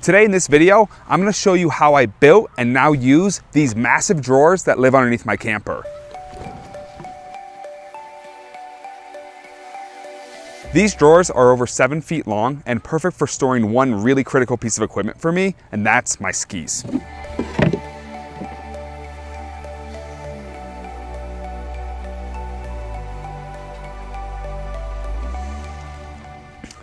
Today in this video, I'm going to show you how I built and now use these massive drawers that live underneath my camper. These drawers are over 7 feet long and perfect for storing one really critical piece of equipment for me, and that's my skis.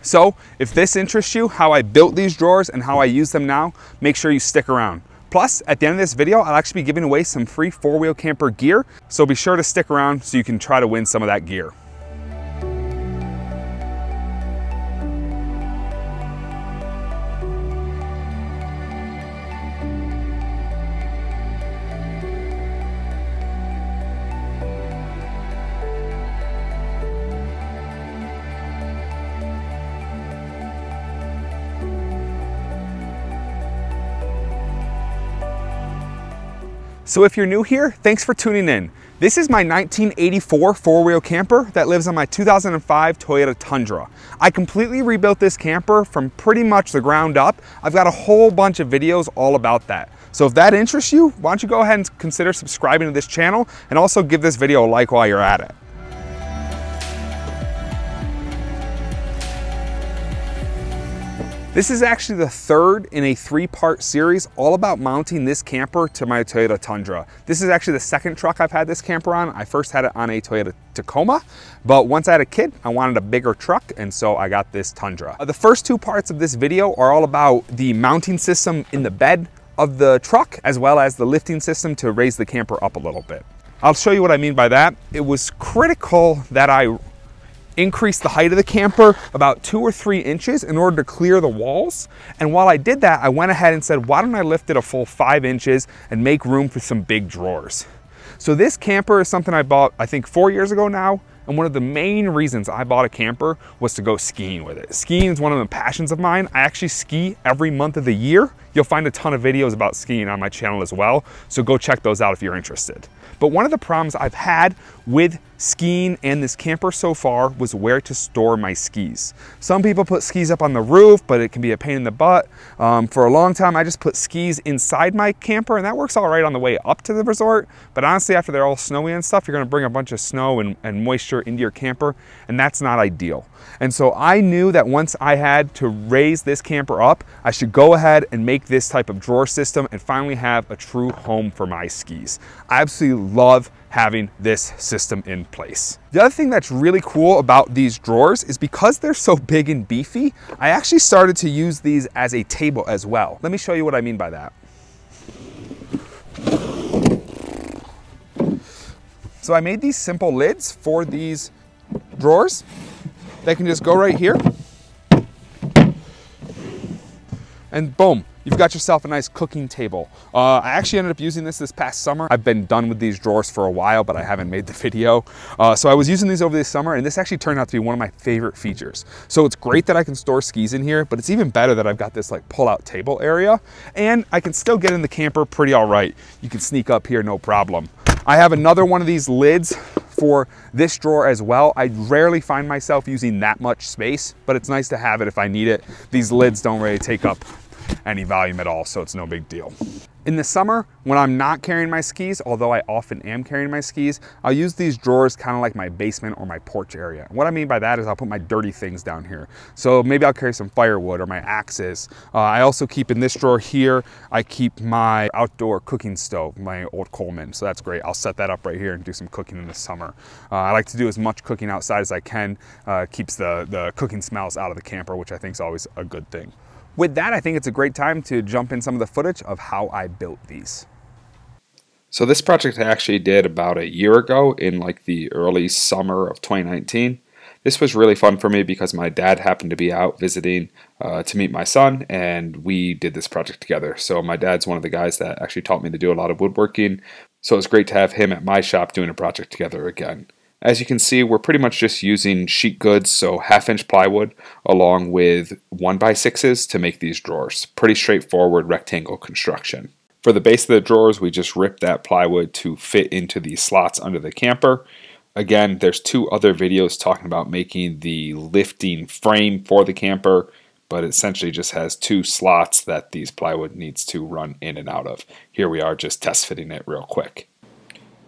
So if this interests you, how I built these drawers and how I use them now, make sure you stick around. Plus, at the end of this video, I'll actually be giving away some free 4-wheel camper gear, so be sure to stick around so you can try to win some of that gear. So if you're new here, thanks for tuning in. This is my 1984 4-wheel camper that lives on my 2005 Toyota Tundra. I completely rebuilt this camper from pretty much the ground up. I've got a whole bunch of videos all about that. So if that interests you, why don't you go ahead and consider subscribing to this channel and also give this video a like while you're at it. This is actually the third in a 3-part series all about mounting this camper to my Toyota Tundra. This is actually the second truck I've had this camper on. I first had it on a Toyota Tacoma, but once I had a kid, I wanted a bigger truck, and so I got this Tundra. The first 2 parts of this video are all about the mounting system in the bed of the truck, as well as the lifting system to raise the camper up a little bit. I'll show you what I mean by that. It was critical that I increase the height of the camper about 2 or 3 inches in order to clear the walls. And while I did that, I went ahead and said, why don't I lift it a full 5 inches and make room for some big drawers? So this camper is something I bought, I think 4 years ago now. And one of the main reasons I bought a camper was to go skiing with it. Skiing is one of the passions of mine. I actually ski every month of the year. You'll find a ton of videos about skiing on my channel as well, so go check those out if you're interested. But one of the problems I've had with skiing and this camper so far was where to store my skis. Some people put skis up on the roof, but it can be a pain in the butt. For a long time, I just put skis inside my camper, and that works all right on the way up to the resort. But honestly, after they're all snowy and stuff, you're gonna bring a bunch of snow and moisture into your camper, and that's not ideal. And so I knew that once I had to raise this camper up, I should go ahead and make this type of drawer system and finally have a true home for my skis. I absolutely love having this system in place. The other thing that's really cool about these drawers is because they're so big and beefy, I actually started to use these as a table as well. Let me show you what I mean by that. So I made these simple lids for these drawers. They can just go right here, and boom, you've got yourself a nice cooking table. I actually ended up using this past summer. I've been done with these drawers for a while, but I haven't made the video. So I was using these over this summer, and this actually turned out to be one of my favorite features. So it's great that I can store skis in here, but it's even better that I've got this like pull-out table area, and I can still get in the camper pretty all right. You can sneak up here, no problem. I have another one of these lids for this drawer as well. I rarely find myself using that much space, but it's nice to have it if I need it. These lids don't really take up any volume at all, so it's no big deal. In the summer, when I'm not carrying my skis, although I often am carrying my skis, I'll use these drawers kind of like my basement or my porch area. And what I mean by that is I'll put my dirty things down here. So maybe I'll carry some firewood or my axes. I also keep in this drawer here, I keep my outdoor cooking stove, my old Coleman. So that's great. I'll set that up right here and do some cooking in the summer. I like to do as much cooking outside as I can. Keeps the cooking smells out of the camper, which I think is always a good thing. With that, I think it's a great time to jump in some of the footage of how I built these. So this project I actually did about a year ago in like the early summer of 2019. This was really fun for me because my dad happened to be out visiting to meet my son, and we did this project together. So my dad's one of the guys that actually taught me to do a lot of woodworking. So it's great to have him at my shop doing a project together again. As you can see, we're pretty much just using sheet goods, so 1/2-inch plywood, along with 1x6s to make these drawers. Pretty straightforward rectangle construction. For the base of the drawers, we just ripped that plywood to fit into the slots under the camper. Again, there's 2 other videos talking about making the lifting frame for the camper, but it essentially just has two slots that these plywood needs to run in and out of. Here we are just test fitting it real quick.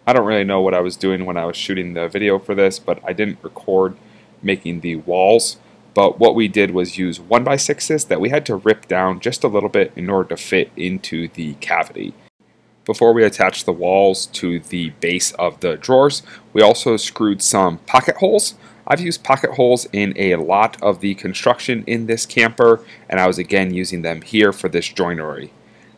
I don't really know what I was doing when I was shooting the video for this, but I didn't record making the walls. But what we did was use 1x6s that we had to rip down just a little bit in order to fit into the cavity. Before we attached the walls to the base of the drawers, we also screwed some pocket holes. I've used pocket holes in a lot of the construction in this camper, and I was again using them here for this joinery.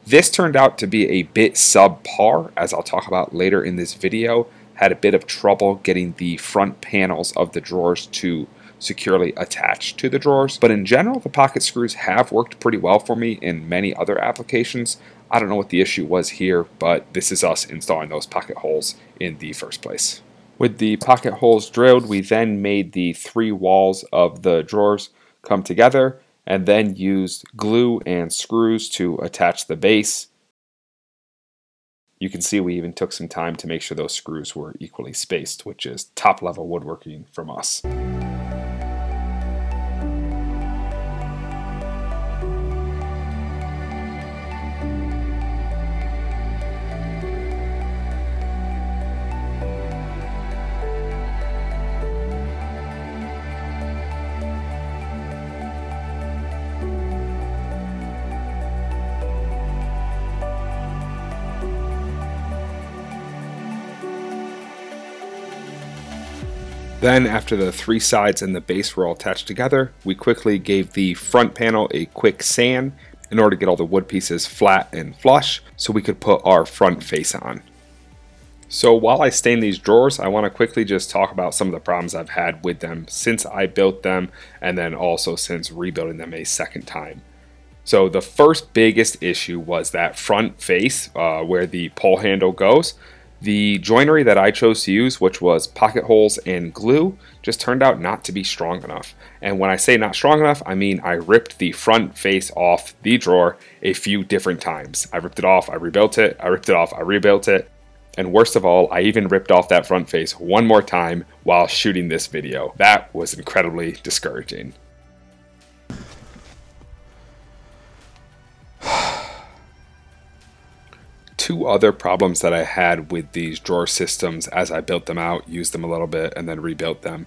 This turned out to be a bit subpar, as I'll talk about later in this video. Had a bit of trouble getting the front panels of the drawers to securely attach to the drawers, but in general the pocket screws have worked pretty well for me in many other applications. I don't know what the issue was here, but this is us installing those pocket holes in the first place. With the pocket holes drilled, we then made the three walls of the drawers come together and then used glue and screws to attach the base. You can see we even took some time to make sure those screws were equally spaced, which is top level woodworking from us. Then, after the three sides and the base were all attached together, we quickly gave the front panel a quick sand in order to get all the wood pieces flat and flush so we could put our front face on. So while I stain these drawers, I want to quickly just talk about some of the problems I've had with them since I built them and then also since rebuilding them a second time. So the first biggest issue was that front face where the pull handle goes. The joinery that I chose to use, which was pocket holes and glue, just turned out not to be strong enough. And when I say not strong enough, I mean I ripped the front face off the drawer a few different times. I ripped it off, I rebuilt it, I ripped it off, I rebuilt it. And worst of all, I even ripped off that front face one more time while shooting this video. That was incredibly discouraging. Two other problems that I had with these drawer systems as I built them out, used them a little bit, and then rebuilt them.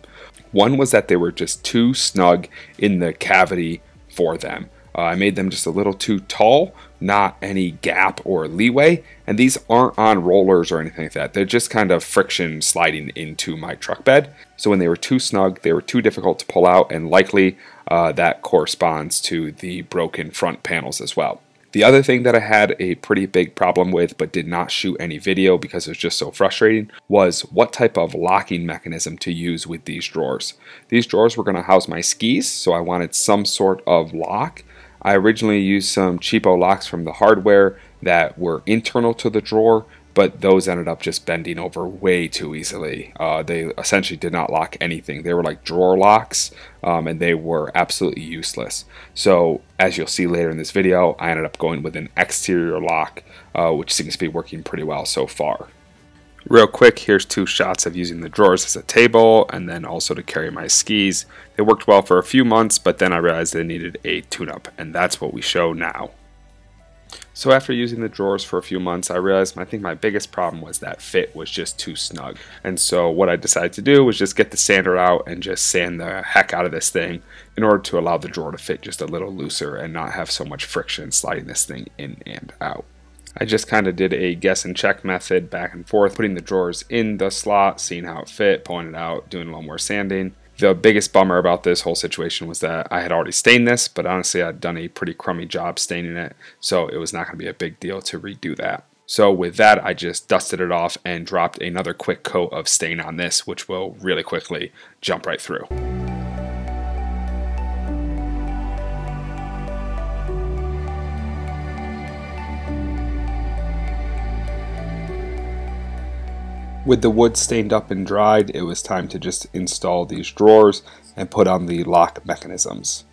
One was that they were just too snug in the cavity for them. I made them just a little too tall, not any gap or leeway, and these aren't on rollers or anything like that. They're just kind of friction sliding into my truck bed. So when they were too snug, they were too difficult to pull out, and likely that corresponds to the broken front panels as well. The other thing that I had a pretty big problem with but did not shoot any video because it was just so frustrating was what type of locking mechanism to use with these drawers. These drawers were going to house my skis, so I wanted some sort of lock. I originally used some cheapo locks from the hardware that were internal to the drawer, but those ended up just bending over way too easily. They essentially did not lock anything. They were like drawer locks, and they were absolutely useless. So as you'll see later in this video, I ended up going with an exterior lock, which seems to be working pretty well so far. Real quick, here's two shots of using the drawers as a table and then also to carry my skis. They worked well for a few months, but then I realized they needed a tune-up, and that's what we show now. So after using the drawers for a few months, I realized I think my biggest problem was that fit was just too snug. And so what I decided to do was just get the sander out and just sand the heck out of this thing in order to allow the drawer to fit just a little looser and not have so much friction sliding this thing in and out. I just kind of did a guess and check method back and forth, putting the drawers in the slot, seeing how it fit, pulling it out, doing a little more sanding. The biggest bummer about this whole situation was that I had already stained this, but honestly I'd done a pretty crummy job staining it, so it was not going to be a big deal to redo that. So with that, I just dusted it off and dropped another quick coat of stain on this, which will really quickly jump right through. With the wood stained up and dried, it was time to just install these drawers and put on the lock mechanisms.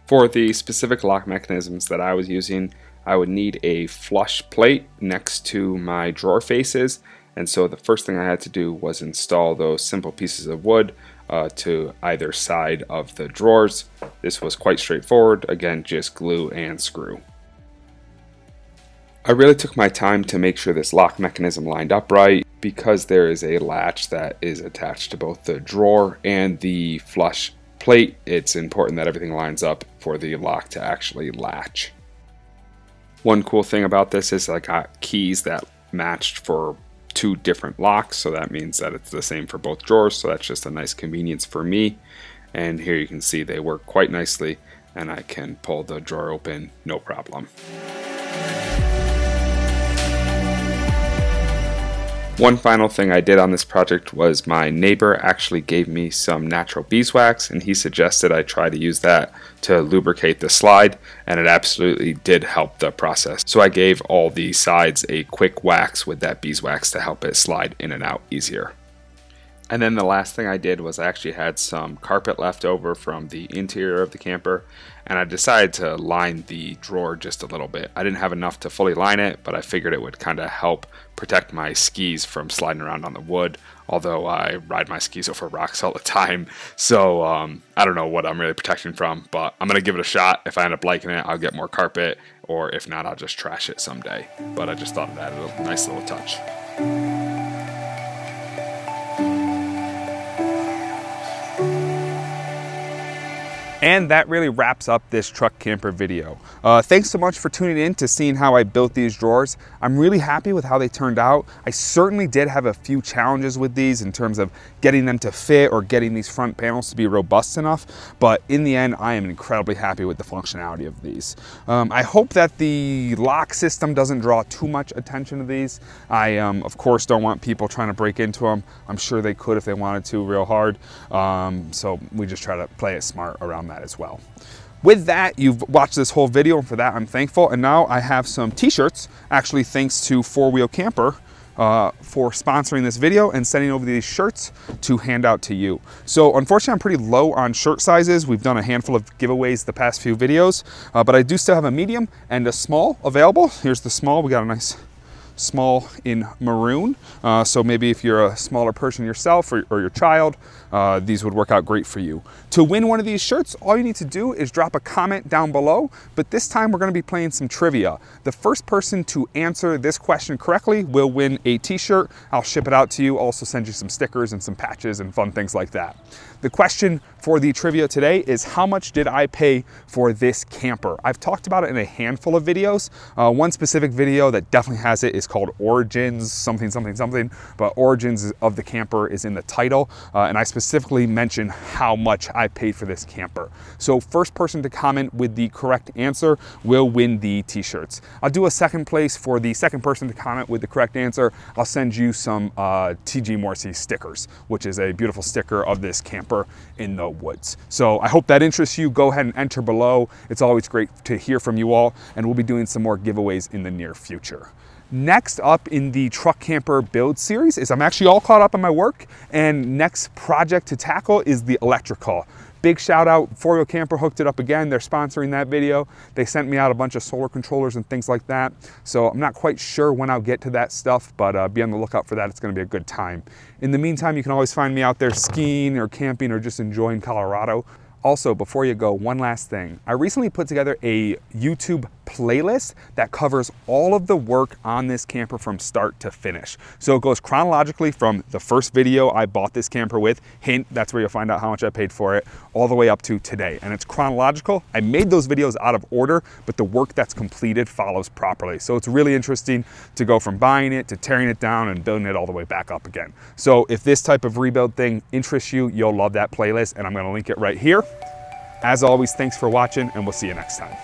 For the specific lock mechanisms that I was using, I would need a flush plate next to my drawer faces, and so the first thing I had to do was install those simple pieces of wood to either side of the drawers. This was quite straightforward. Again, just glue and screw. I really took my time to make sure this lock mechanism lined up right, because there is a latch that is attached to both the drawer and the flush plate. It's important that everything lines up for the lock to actually latch. One cool thing about this is I got keys that matched for 2 different locks, so that means that it's the same for both drawers, so that's just a nice convenience for me. And here you can see they work quite nicely, and I can pull the drawer open no problem. One final thing I did on this project was my neighbor actually gave me some natural beeswax, and he suggested I try to use that to lubricate the slide, and it absolutely did help the process. So I gave all the sides a quick wax with that beeswax to help it slide in and out easier. And then the last thing I did was I actually had some carpet left over from the interior of the camper, and I decided to line the drawer just a little bit. I didn't have enough to fully line it, but I figured it would kind of help protect my skis from sliding around on the wood, although I ride my skis over rocks all the time, so I don't know what I'm really protecting from, but I'm going to give it a shot. If I end up liking it, I'll get more carpet, or if not, I'll just trash it someday. But I just thought it added a nice little touch. And that really wraps up this truck camper video. Thanks so much for tuning in to seeing how I built these drawers. I'm really happy with how they turned out. I certainly did have a few challenges with these in terms of getting them to fit or getting these front panels to be robust enough, but in the end, I am incredibly happy with the functionality of these. I hope that the lock system doesn't draw too much attention to these. I, of course, don't want people trying to break into them. I'm sure they could if they wanted to real hard, so we just try to play it smart around that as well. With that, you've watched this whole video, and for that I'm thankful. And now I have some t-shirts, actually thanks to 4-Wheel Camper for sponsoring this video and sending over these shirts to hand out to you. So unfortunately I'm pretty low on shirt sizes. We've done a handful of giveaways the past few videos, but I do still have a medium and a small available. Here's the small. We got a nice small in maroon, so maybe if you're a smaller person yourself or your child, these would work out great for you. To win one of these shirts, all you need to do is drop a comment down below, but this time we're going to be playing some trivia. The first person to answer this question correctly will win a t-shirt. I'll ship it out to you, also send you some stickers and some patches and fun things like that. The question for the trivia today is, how much did I pay for this camper? I've talked about it in a handful of videos. One specific video that definitely has it is called Origins something, but Origins of the camper is in the title, and I specifically mention how much I paid for this camper. So first person to comment with the correct answer will win the t-shirts. I'll do a second place for the second person to comment with the correct answer. I'll send you some TG Morrissey stickers, which is a beautiful sticker of this camper in the woods. So I hope that interests you. Go ahead and enter below. It's always great to hear from you all, and we'll be doing some more giveaways in the near future. Next up in the truck camper build series is I'm actually all caught up on my work, and next project to tackle is the electrical. Big shout out, 4-Wheel Camper hooked it up again. They're sponsoring that video. They sent me out a bunch of solar controllers and things like that. So I'm not quite sure when I'll get to that stuff, but be on the lookout for that. It's gonna be a good time. In the meantime, you can always find me out there skiing or camping or just enjoying Colorado. Also, before you go, one last thing. I recently put together a YouTube playlist that covers all of the work on this camper from start to finish. So it goes chronologically from the first video I bought this camper with, hint, that's where you'll find out how much I paid for it, all the way up to today. And it's chronological. I made those videos out of order, but the work that's completed follows properly. So it's really interesting to go from buying it to tearing it down and building it all the way back up again. So if this type of rebuild thing interests you, you'll love that playlist, and I'm gonna link it right here. As always, thanks for watching, and we'll see you next time.